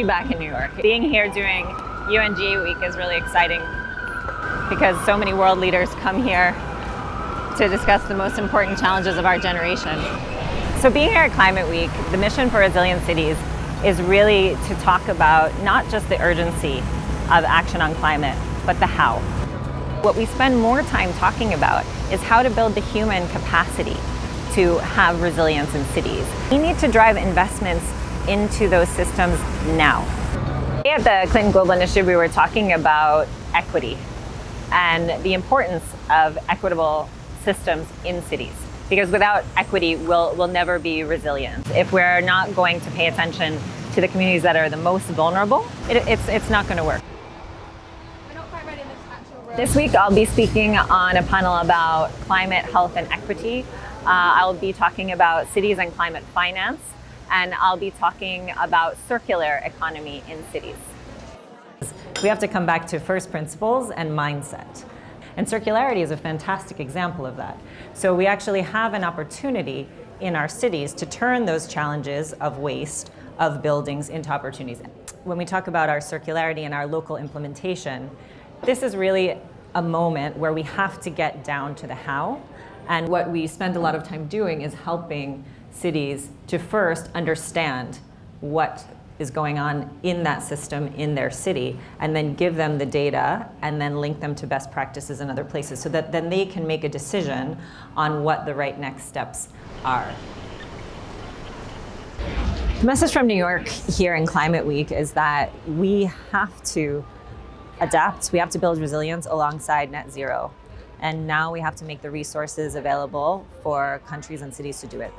be back in New York. Being here doing UNGA Week is really exciting because so many world leaders come here to discuss the most important challenges of our generation. So being here at Climate Week, the mission for Resilient Cities is really to talk about not just the urgency of action on climate, but the how. What we spend more time talking about is how to build the human capacity to have resilience in cities. We need to drive investments into those systems now. At the Clinton Global Initiative, we were talking about equity and the importance of equitable systems in cities. Because without equity, we'll never be resilient. If we're not going to pay attention to the communities that are the most vulnerable, it's not going to work. We're not quite ready in this actual room. This week, I'll be speaking on a panel about climate, health, and equity. I'll be talking about cities and climate finance, and I'll be talking about circular economy in cities. We have to come back to first principles and mindset. And circularity is a fantastic example of that. So we actually have an opportunity in our cities to turn those challenges of waste, of buildings, into opportunities. When we talk about our circularity and our local implementation, this is really a moment where we have to get down to the how. And what we spend a lot of time doing is helping cities to first understand what is going on in that system in their city, and then give them the data and then link them to best practices in other places so that then they can make a decision on what the right next steps are. The message from New York here in Climate Week is that we have to adapt, we have to build resilience alongside net zero. And now we have to make the resources available for countries and cities to do it.